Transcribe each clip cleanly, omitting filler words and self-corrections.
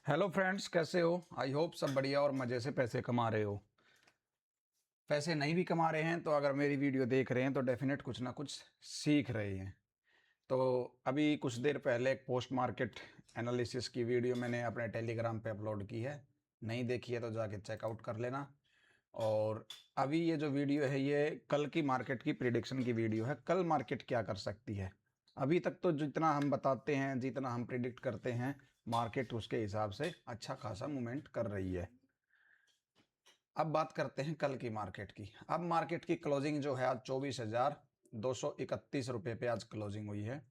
Hello friends, कैसे हो? I hope सब बढ़िया और मज़े से पैसे कमा रहे हो। पैसे नहीं भी कमा रहे हैं तो अगर मेरी वीडियो देख रहे हैं तो डेफिनेट कुछ ना कुछ सीख रहे हैं। तो अभी कुछ देर पहले एक पोस्ट मार्केट एनालिसिस की वीडियो मैंने अपने टेलीग्राम पे अपलोड की है। नहीं देखी है तो जाके चेकआउट कर लेना। और अभी ये जो वीडियो है ये कल की मार्केट की प्रिडिक्शन की वीडियो है। कल मार्केट क्या कर सकती है। अभी तक तो जितना हम बताते हैं, जितना हम प्रिडिक्ट करते हैं, मार्केट उसके हिसाब से अच्छा खासा मूवमेंट कर रही है। अब बात करते हैं कल की मार्केट की। अब मार्केट की क्लोजिंग जो है आज 24,231 रुपये पे आज क्लोजिंग हुई है,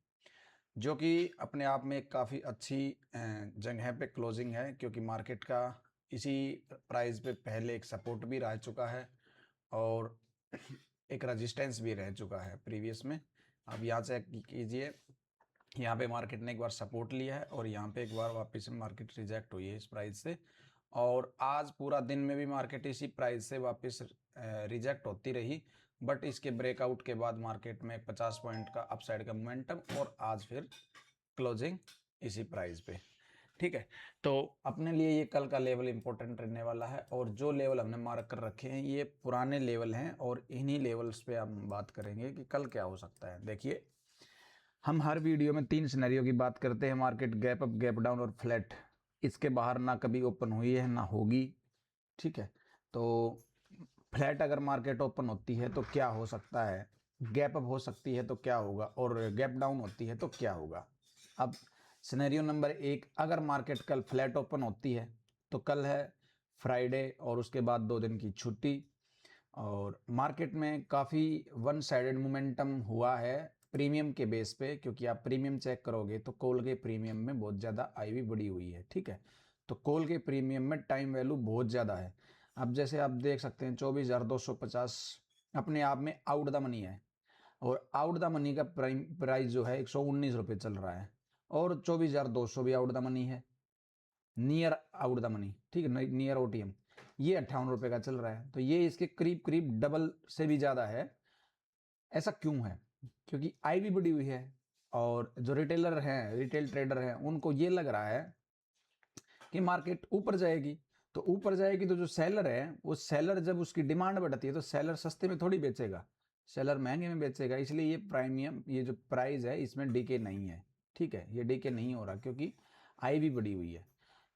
जो कि अपने आप में काफ़ी अच्छी जगह पे क्लोजिंग है, क्योंकि मार्केट का इसी प्राइस पे पहले एक सपोर्ट भी रह चुका है और एक रेजिस्टेंस भी रह चुका है प्रीवियस में। अब यहाँ चेक कीजिए, यहाँ पे मार्केट ने एक बार सपोर्ट लिया है और यहाँ पे एक बार वापस मार्केट रिजेक्ट हुई है इस प्राइस से। और आज पूरा दिन में भी मार्केट इसी प्राइस से वापस रिजेक्ट होती रही, बट इसके ब्रेकआउट के बाद मार्केट में 50 पॉइंट का अपसाइड का मोमेंटम और आज फिर क्लोजिंग इसी प्राइस पे। ठीक है, तो अपने लिए ये कल का लेवल इंपॉर्टेंट रहने वाला है और जो लेवल हमने मार्क कर रखे हैं ये पुराने लेवल हैं और इन्हीं लेवल्स पे हम बात करेंगे कि कल क्या हो सकता है। देखिए, हम हर वीडियो में 3 सिनेरियो की बात करते हैं, market gap up, gap down और फ्लैट। इसके बाहर ना कभी ओपन हुई है ना होगी। ठीक है, तो फ्लैट अगर मार्केट ओपन होती है तो क्या हो सकता है, गैप अप हो सकती है तो क्या होगा, और गैप डाउन होती है तो क्या होगा। अब सिनेरियो नंबर 1, अगर मार्केट कल फ्लैट ओपन होती है तो कल है फ्राइडे और उसके बाद 2 दिन की छुट्टी और मार्केट में काफ़ी वन साइडेड मोमेंटम हुआ है प्रीमियम के बेस पे, क्योंकि आप प्रीमियम चेक करोगे तो कोल के प्रीमियम में बहुत ज़्यादा आईवी बढ़ी हुई है। ठीक है, तो कोल के प्रीमियम में टाइम वैल्यू बहुत ज़्यादा है। अब जैसे आप देख सकते हैं 24,250 अपने आप में आउट द मनी है और आउट द मनी का प्राइस जो है 119 रुपये चल रहा है और 24,200 भी आउट द मनी है, नियर आउट द मनी। ठीक है, नियर ओटीएम ये 58 रुपये का चल रहा है, तो ये इसके करीब करीब डबल से भी ज़्यादा है। ऐसा क्यों है? क्योंकि आई भी बढ़ी हुई है और जो रिटेलर हैं, रिटेल ट्रेडर हैं, उनको ये लग रहा है कि मार्केट ऊपर जाएगी। तो ऊपर जाएगी तो जो सेलर है वो सेलर जब उसकी डिमांड बढ़ती है तो सेलर सस्ते में थोड़ी बेचेगा, सेलर महंगे में बेचेगा। इसलिए ये प्रीमियम, ये जो प्राइस है इसमें डीके नहीं है। ठीक है, ये डीके नहीं हो रहा क्योंकि आई भी बढ़ी हुई है।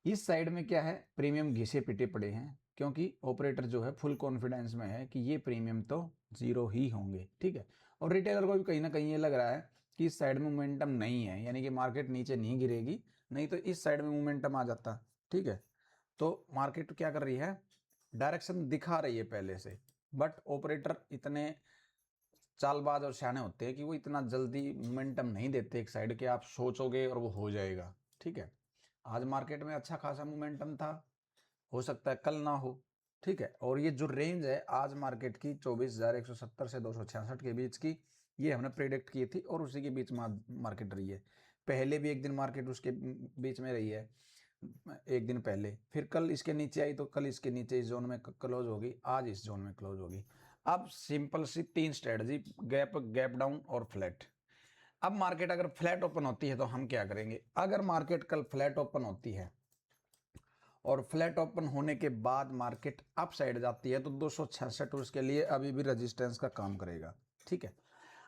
इस साइड में क्या है, प्रीमियम घिसे पिटे पड़े हैं, क्योंकि ऑपरेटर जो है फुल कॉन्फिडेंस में है कि ये प्रीमियम तो जीरो ही होंगे। ठीक है, और रिटेलर को भी कहीं ना कहीं ये लग रहा है कि इस साइड में मोमेंटम नहीं है, यानी कि मार्केट नीचे नहीं गिरेगी, नहीं तो इस साइड में मोमेंटम आ जाता। ठीक है, तो मार्केट क्या कर रही है, डायरेक्शन दिखा रही है पहले से, बट ऑपरेटर इतने चालबाज और सियाने होते हैं कि वो इतना जल्दी मोमेंटम नहीं देते एक साइड के, आप सोचोगे और वो हो जाएगा। ठीक है, आज मार्केट में अच्छा खासा मोमेंटम था, हो सकता है कल ना हो। ठीक है, और ये जो रेंज है आज मार्केट की 24,170 से 266 के बीच की, ये हमने प्रेडिक्ट की थी और उसी के बीच में मार्केट रही है। पहले भी एक दिन मार्केट उसके बीच में रही है, एक दिन पहले, फिर कल इसके नीचे आई तो कल इसके नीचे इस जोन में क्लोज होगी, आज इस जोन में क्लोज होगी। अब सिंपल सी 3 स्ट्रेटजी, गैप, गैप डाउन और फ्लैट। अब मार्केट अगर फ्लैट ओपन होती है तो हम क्या करेंगे, अगर मार्केट कल फ्लैट ओपन होती है और फ्लैट ओपन होने के बाद मार्केट अप साइड जाती है तो 266 उसके लिए अभी भी रेजिस्टेंस का काम करेगा। ठीक है,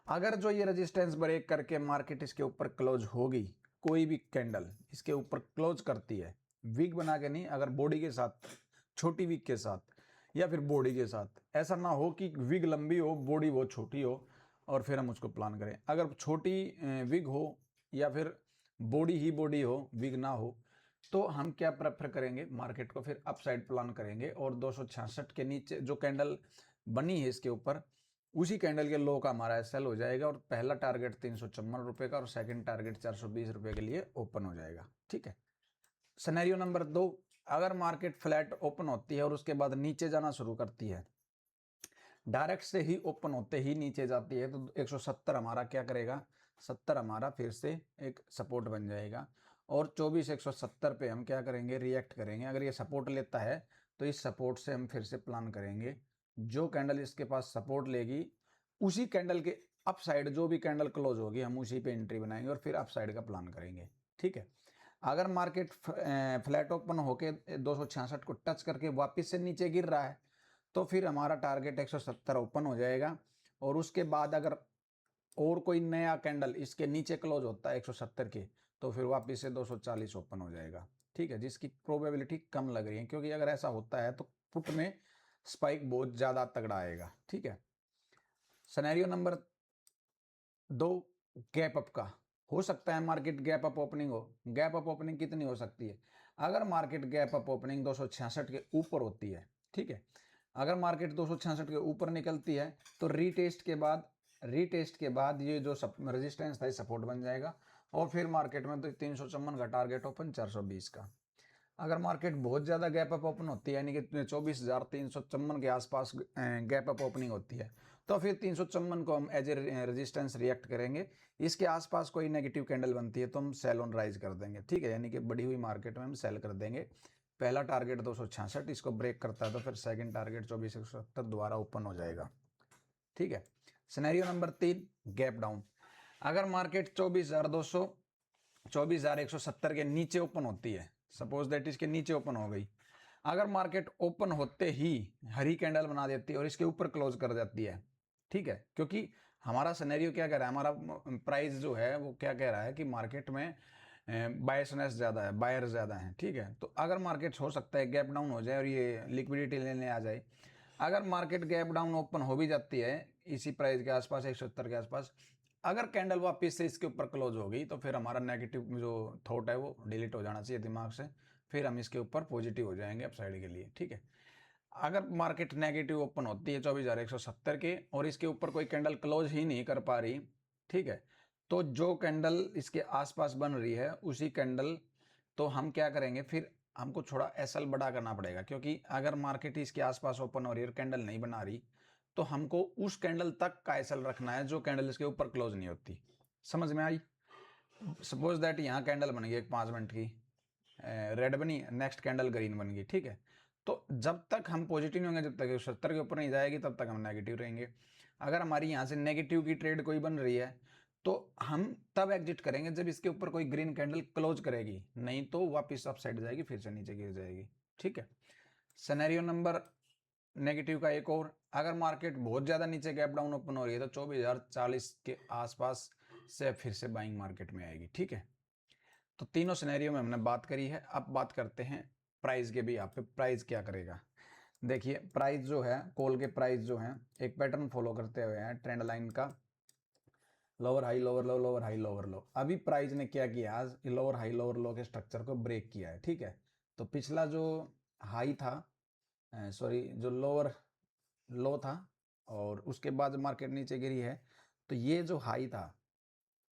अगर जो ये रेजिस्टेंस ब्रेक करके मार्केट इसके ऊपर क्लोज होगी, कोई भी कैंडल इसके ऊपर क्लोज करती है, वीक बना के नहीं, अगर बॉडी के साथ, छोटी वीक के साथ या फिर बॉडी के साथ, ऐसा ना हो कि विग लंबी हो बॉडी बहुत छोटी हो और फिर हम उसको प्लान करें। अगर छोटी विग हो या फिर बॉडी ही बॉडी हो, विग ना हो, तो हम क्या प्रेफर करेंगे, मार्केट को फिर अपसाइड प्लान करेंगे और 266 के नीचे जो कैंडल बनी है इसके ऊपर, उसी कैंडल के लो का हमारा एसएल हो जाएगा और पहला टारगेट 354 रुपये का और सेकंड टारगेट 420 रुपये के लिए ओपन हो जाएगा। ठीक है, सिनेरियो नंबर 2, अगर मार्केट फ्लैट ओपन होती है और उसके बाद नीचे जाना शुरू करती है, डायरेक्ट से ही ओपन होते ही नीचे जाती है, तो 170 हमारा क्या करेगा, 70 हमारा फिर से एक सपोर्ट बन जाएगा और 24,170 पे हम क्या करेंगे, रिएक्ट करेंगे। अगर ये सपोर्ट लेता है तो इस सपोर्ट से हम फिर से प्लान करेंगे, जो कैंडल इसके पास सपोर्ट लेगी उसी कैंडल के अप साइड जो भी कैंडल क्लोज होगी हम उसी पे एंट्री बनाएंगे और फिर अप साइड का प्लान करेंगे। ठीक है, अगर मार्केट फ्लैट ओपन होके 266 को टच करके वापस से नीचे गिर रहा है तो फिर हमारा टारगेट 170 ओपन हो जाएगा, और उसके बाद अगर और कोई नया कैंडल इसके नीचे क्लोज होता है 170 के तो फिर वापस से 240 ओपन हो जाएगा। ठीक है, जिसकी प्रोबेबिलिटी कम लग रही है, क्योंकि अगर ऐसा होता है तो पुट में स्पाइक बहुत ज़्यादा तगड़ा आएगा। ठीक है, सिनेरियो नंबर 2, गैप अप का। हो सकता है मार्केट गैप अप ओपनिंग हो। गैप अप ओपनिंग कितनी हो सकती है? अगर मार्केट गैप अप ओपनिंग 266 के ऊपर होती है, ठीक है, अगर मार्केट 266 के ऊपर निकलती है तो रीटेस्ट के बाद ये जो रेजिस्टेंस था सपोर्ट बन जाएगा, और फिर मार्केट में तो 354 का टारगेट ओपन 420 का। अगर मार्केट बहुत ज़्यादा गैप अप ओपन होती है, यानी कि 24,354 के आसपास गैप अप ओपनिंग होती है, तो फिर 354 को हम एज ए रेजिस्टेंस रिएक्ट करेंगे। इसके आसपास कोई नेगेटिव कैंडल बनती है तो हम सेल ऑन राइज कर देंगे। ठीक है, यानी कि बढ़ी हुई मार्केट में हम सेल कर देंगे। पहला टारगेट 266, इसको ब्रेक करता है तो फिर सेकंड टारगेट 24,170 दोबारा ओपन हो जाएगा। ठीक है, सिनेरियो नंबर 3, गैप डाउन। अगर मार्केट 24,170 के नीचे ओपन होती है, सपोज दैट इसके नीचे ओपन हो गई, अगर मार्केट ओपन होते ही हरी कैंडल बना देती है और इसके ऊपर क्लोज कर जाती है, ठीक है, क्योंकि हमारा सिनेरियो क्या कह रहा है, हमारा प्राइस जो है वो क्या कह रहा है कि मार्केट में बायसनेस ज़्यादा है, बायर ज़्यादा है। ठीक है, तो अगर मार्केट हो सकता है गैप डाउन हो जाए और ये लिक्विडिटी लेने आ जाए। अगर मार्केट गैप डाउन ओपन हो भी जाती है इसी प्राइस के आसपास 170 के आसपास, अगर कैंडल वापस से इसके ऊपर क्लोज हो गई तो फिर हमारा नेगेटिव जो थॉट है वो डिलीट हो जाना चाहिए दिमाग से, फिर हम इसके ऊपर पॉजिटिव हो जाएंगे अपसाइड के लिए। ठीक है, अगर मार्केट नेगेटिव ओपन होती है 24,170 के और इसके ऊपर कोई कैंडल क्लोज ही नहीं कर पा रही, ठीक है, तो जो कैंडल इसके आसपास बन रही है उसी कैंडल, तो हम क्या करेंगे, फिर हमको थोड़ा एसएल बड़ा करना पड़ेगा, क्योंकि अगर मार्केट इसके आसपास ओपन हो रही है और कैंडल नहीं बना रही तो हमको उस कैंडल तक का एसएल रखना है जो कैंडल इसके ऊपर क्लोज नहीं होती। समझ में आई? सपोज दैट यहाँ कैंडल बन गई एक 5 मिनट की, रेड बनी, नेक्स्ट कैंडल ग्रीन बन गई। ठीक है, तो जब तक हम पॉजिटिव नहीं होंगे, जब तक 170 के ऊपर नहीं जाएगी तब तक हम नेगेटिव रहेंगे। अगर हमारी यहाँ से नेगेटिव की ट्रेड कोई बन रही है तो हम तब एग्जिट करेंगे जब इसके ऊपर कोई ग्रीन कैंडल क्लोज करेगी, नहीं तो वापस अप साइड जाएगी, फिर से नीचे गिर जाएगी। ठीक है, सिनेरियो नंबर नेगेटिव का एक और, अगर मार्केट बहुत ज़्यादा नीचे गैप डाउन ओपन हो रही है तो 24,040 के आसपास से फिर से बाइंग मार्केट में आएगी। ठीक है, तो तीनों सिनेरियो में हमने बात करी है। अब बात करते हैं प्राइस के भी। यहाँ पे प्राइस क्या करेगा, देखिए प्राइस जो है, कॉल के प्राइस जो है एक पैटर्न फॉलो करते हुए हैं ट्रेंड लाइन का, लोअर हाई लोअर लो, लोअर हाई लोअर लो। अभी प्राइस ने क्या किया, आज लोअर हाई लोअर लो के स्ट्रक्चर को ब्रेक किया है। ठीक है, तो पिछला जो हाई था, सॉरी जो लोअर लो था और उसके बाद मार्केट नीचे गिरी है, तो ये जो हाई था,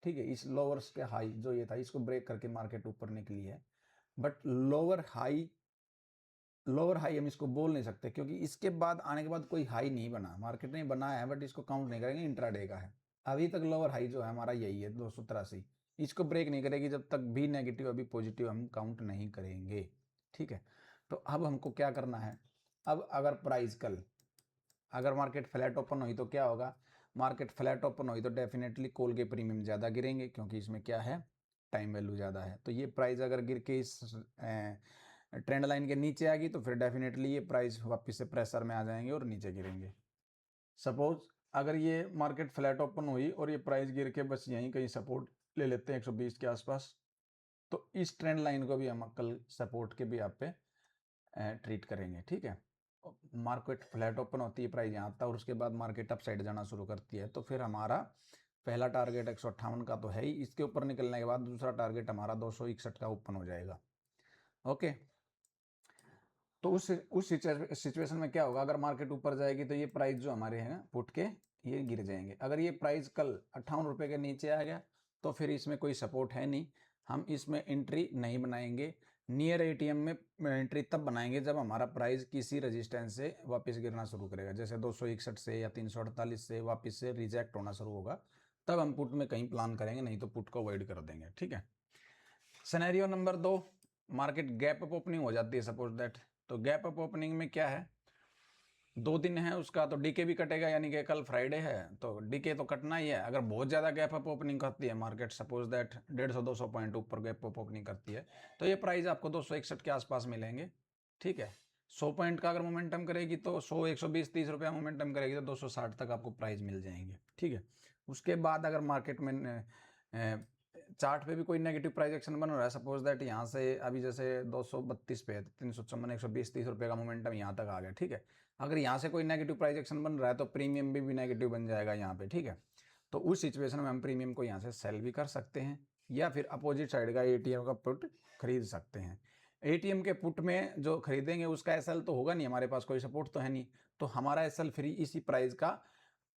ठीक है, इस लोअर्स के हाई जो ये था इसको ब्रेक करके मार्केट ऊपर निकली है। बट लोअर हाई हम इसको बोल नहीं सकते, क्योंकि इसके बाद आने के बाद कोई हाई नहीं बना, मार्केट ने बनाया है बट इसको काउंट नहीं करेंगे, इंट्राडे का है। अभी तक लोअर हाई जो है हमारा यही है 283, इसको ब्रेक नहीं करेगी जब तक भी नेगेटिव अभी पॉजिटिव हम काउंट नहीं करेंगे। ठीक है, तो अब हमको क्या करना है, अब अगर प्राइस कल अगर मार्केट फ्लैट ओपन हुई तो क्या होगा, मार्केट फ्लैट ओपन हुई तो डेफिनेटली कॉल के प्रीमियम ज़्यादा गिरेंगे, क्योंकि इसमें क्या है, टाइम वैल्यू ज़्यादा है। तो ये प्राइस अगर गिर के इस ट्रेंड लाइन के नीचे आ गई तो फिर डेफिनेटली ये प्राइस वापस से प्रेशर में आ जाएंगे और नीचे गिरेंगे। सपोज अगर ये मार्केट फ्लैट ओपन हुई और ये प्राइस गिर के बस यहीं कहीं सपोर्ट ले लेते हैं 120 के आसपास, तो इस ट्रेंड लाइन को भी हम कल सपोर्ट के भी आप पे ट्रीट करेंगे। ठीक है, मार्केट फ्लैट ओपन होती है, प्राइस यहाँ आता है और उसके बाद मार्केट अप साइड जाना शुरू करती है, तो फिर हमारा पहला टारगेट 158 का तो है ही, इसके ऊपर निकलने के बाद दूसरा टारगेट हमारा 261 का ओपन हो जाएगा। ओके, तो उस सिचुएशन में क्या होगा, अगर मार्केट ऊपर जाएगी तो ये प्राइस जो हमारे हैं पुट के ये गिर जाएंगे। अगर ये प्राइस कल 58 रुपये के नीचे आ गया तो फिर इसमें कोई सपोर्ट है नहीं, हम इसमें एंट्री नहीं बनाएंगे। नियर एटीएम में एंट्री तब बनाएंगे जब हमारा प्राइस किसी रेजिस्टेंस से वापस गिरना शुरू करेगा, जैसे 261 से या 348 से वापस से रिजेक्ट होना शुरू होगा, तब हम पुट में कहीं प्लान करेंगे, नहीं तो पुट को अवॉइड कर देंगे। ठीक है, scenario number 2, market gap up opening हो जाती है सपोज दैट। तो गैप अप ओपनिंग में क्या है, 2 दिन है उसका, तो डीके भी कटेगा, यानी कि कल फ्राइडे है तो डीके तो कटना ही है। अगर बहुत ज़्यादा गैप अप ओपनिंग करती है मार्केट, सपोज दैट 150-200 पॉइंट ऊपर गैप अप ओपनिंग करती है, तो ये प्राइस आपको 261 के आसपास मिलेंगे। ठीक है, 100 पॉइंट का अगर मोमेंटम करेगी तो 100, 120, 30 रुपया मोमेंटम करेगी तो 260 तक आपको प्राइस मिल जाएंगे। ठीक है, उसके बाद अगर मार्केट में चार्ट पे भी कोई नेगेटिव प्राइस एक्शन बन रहा है, सपोज दैट यहाँ से अभी जैसे 232 पे 354, 120-30 रुपये का मोमेंटम यहाँ तक आ गया। ठीक है, अगर यहाँ से कोई नेगेटिव प्राइस एक्शन बन रहा है तो प्रीमियम भी नेगेटिव बन जाएगा यहाँ पे। ठीक है, तो उस सिचुएशन में हम प्रीमियम को यहाँ से सेल भी कर सकते हैं, या फिर अपोजिट साइड का एटीएम का पुट खरीद सकते हैं। एटीएम के पुट में जो खरीदेंगे उसका एसएल तो होगा नहीं, हमारे पास कोई सपोर्ट तो है नहीं, तो हमारा एसएल फ्री इसी प्राइस का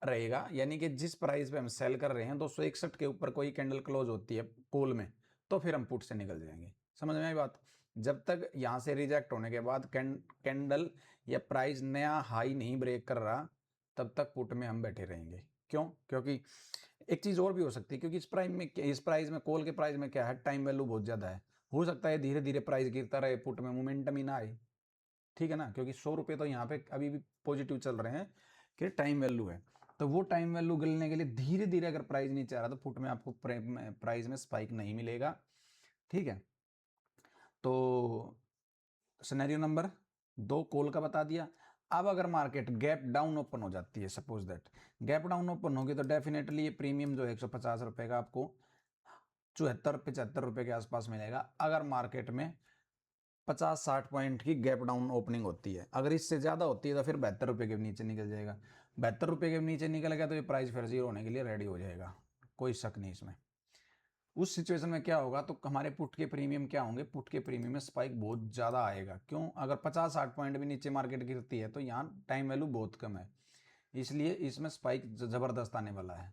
रहेगा, यानी कि जिस प्राइस पे हम सेल कर रहे हैं 261 के ऊपर कोई कैंडल क्लोज होती है कॉल में, तो फिर हम पुट से निकल जाएंगे। समझ में आई बात? जब तक यहाँ से रिजेक्ट होने के बाद कैंडल या प्राइस नया हाई नहीं ब्रेक कर रहा, तब तक पुट में हम बैठे रहेंगे। क्यों? क्योंकि एक चीज़ और भी हो सकती है, क्योंकि इस प्राइस में कॉल के प्राइस में क्या है, टाइम वैल्यू बहुत ज़्यादा है। हो सकता है धीरे धीरे प्राइस गिरता रहे, पुट में मोमेंटम ही ना आए। ठीक है ना, क्योंकि 100 रुपये तो यहाँ पे अभी भी पॉजिटिव चल रहे हैं कि टाइम वैल्यू है, तो वो टाइम वैल्यू गिरने के लिए धीरे धीरे अगर प्राइस नीचे आ रहा तो पुट में आपको प्राइस में स्पाइक नहीं मिलेगा। ठीक है, तो सिनेरियो नंबर 2 कॉल का बता दिया। अब अगर मार्केट गैप डाउन ओपन हो जाती है, suppose that gap down open होगी, तो डेफिनेटली ये प्रीमियम जो है 150 रुपये का आपको 74-75 रुपये के आसपास मिलेगा। अगर मार्केट में 50-60 पॉइंट की गैप डाउन ओपनिंग होती है, अगर इससे ज़्यादा होती है तो फिर 72 रुपये के नीचे निकल जाएगा। 72 रुपये के नीचे निकल गया तो ये प्राइस फिर जीरो होने के लिए रेडी हो जाएगा, कोई शक नहीं इसमें। उस सिचुएशन में क्या होगा, तो हमारे पुट के प्रीमियम क्या होंगे, पुट के प्रीमियम में स्पाइक बहुत ज़्यादा आएगा। क्यों? अगर 50-60 पॉइंट भी नीचे मार्केट गिरती है तो यहाँ टाइम वैल्यू बहुत कम है, इसलिए इसमें स्पाइक ज़बरदस्त आने वाला है।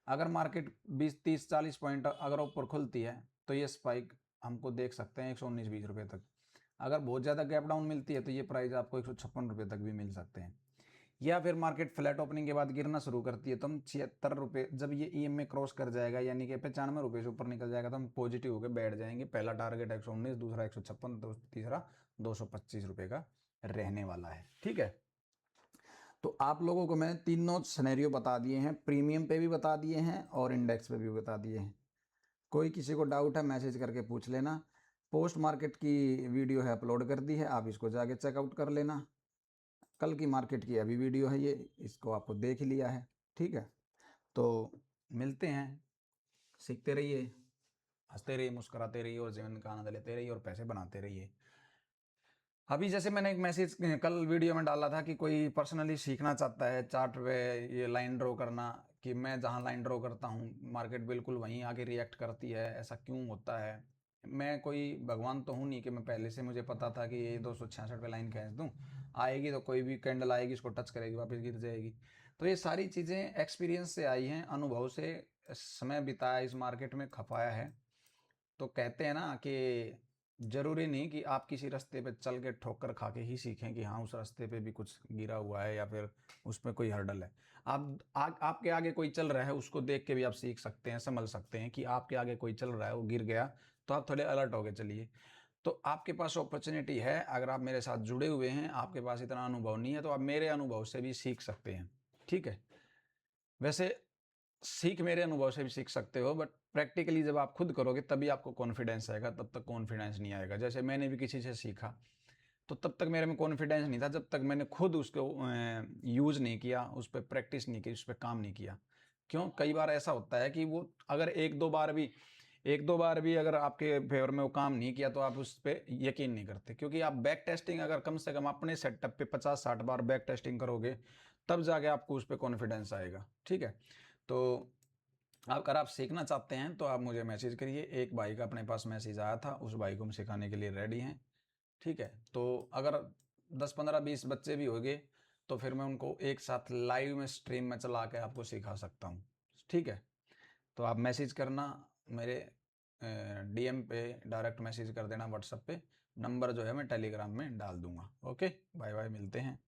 अगर मार्केट 20-30-40 पॉइंट अगर ऊपर खुलती है तो ये स्पाइक हमको देख सकते हैं 119-20 रुपये तक। अगर बहुत ज़्यादा गैप डाउन मिलती है तो ये प्राइस आपको 156 रुपये तक भी मिल सकते हैं। या फिर मार्केट फ्लैट ओपनिंग के बाद गिरना शुरू करती है तो हम 76 रुपये, जब ये ईएमए क्रॉस कर जाएगा यानी कि 95 रुपये से ऊपर निकल जाएगा तो हम पॉजिटिव होकर बैठ जाएंगे। पहला टारगेट 119, दूसरा 156, तीसरा 225 रुपये का रहने वाला है। ठीक है, तो आप लोगों को मैं तीनों सिनेरियो बता दिए हैं, प्रीमियम पे भी बता दिए हैं और इंडेक्स पे भी बता दिए हैं। कोई किसी को डाउट है मैसेज करके पूछ लेना। पोस्ट मार्केट की वीडियो है अपलोड कर दी है, आप इसको जाके चेकआउट कर लेना। कल की मार्केट की अभी वीडियो है ये, इसको आपको देख ही लिया है। ठीक है, तो मिलते हैं, सीखते रहिए, हंसते रहिए, मुस्कुराते रहिए और जीवन का आनंद लेते रहिए और पैसे बनाते रहिए। अभी जैसे मैंने एक मैसेज कल वीडियो में डाला था कि कोई पर्सनली सीखना चाहता है चार्ट पे ये लाइन ड्रॉ करना, कि मैं जहाँ लाइन ड्रॉ करता हूँ मार्केट बिल्कुल वहीं आके रिएक्ट करती है, ऐसा क्यों होता है। मैं कोई भगवान तो हूँ नहीं कि मैं पहले से मुझे पता था कि ये 266 पे लाइन खींच दूँ, आएगी तो कोई भी कैंडल आएगी इसको टच करेगी वापस गिर जाएगी। तो ये सारी चीज़ें एक्सपीरियंस से आई हैं, अनुभव से, समय बिताया इस मार्केट में, खपाया है। तो कहते हैं ना कि जरूरी नहीं कि आप किसी रास्ते पे चल के ठोकर खा के ही सीखें कि हाँ उस रास्ते पे भी कुछ गिरा हुआ है या फिर उस पर कोई हर्डल है। आपके आगे कोई चल रहा है उसको देख के भी आप सीख सकते हैं, समझ सकते हैं कि आपके आगे कोई चल रहा है वो गिर गया तो आप थोड़े अलर्ट हो गए चलिए। तो आपके पास अपॉर्चुनिटी है, अगर आप मेरे साथ जुड़े हुए हैं, आपके पास इतना अनुभव नहीं है तो आप मेरे अनुभव से भी सीख सकते हैं। ठीक है, वैसे सीख मेरे अनुभव से भी सीख सकते हो, बट प्रैक्टिकली जब आप खुद करोगे तभी आपको कॉन्फिडेंस आएगा, तब तक कॉन्फिडेंस नहीं आएगा। जैसे मैंने भी किसी से सीखा तो तब तक मेरे में कॉन्फिडेंस नहीं था जब तक मैंने खुद उसको यूज़ नहीं किया, उस पर प्रैक्टिस नहीं की, उस पर काम नहीं किया। क्यों? कई बार ऐसा होता है कि वो अगर एक दो बार भी अगर आपके फेवर में वो काम नहीं किया तो आप उस पर यकीन नहीं करते, क्योंकि आप बैक टेस्टिंग अगर कम से कम अपने सेटअप पे 50-60 बार बैक टेस्टिंग करोगे तब जाके आपको उस पर कॉन्फिडेंस आएगा। ठीक है, तो अगर आप सीखना चाहते हैं तो आप मुझे मैसेज करिए। एक भाई का अपने पास मैसेज आया था, उस भाई को हम सिखाने के लिए रेडी हैं। ठीक है, तो अगर 10-15-20 बच्चे भी हो गए तो फिर मैं उनको एक साथ लाइव में स्ट्रीम में चला के आपको सिखा सकता हूँ। ठीक है, तो आप मैसेज करना, मेरे डीएम पे डायरेक्ट मैसेज कर देना व्हाट्सएप पे, नंबर जो है मैं टेलीग्राम में डाल दूंगा। ओके, बाय बाय, मिलते हैं।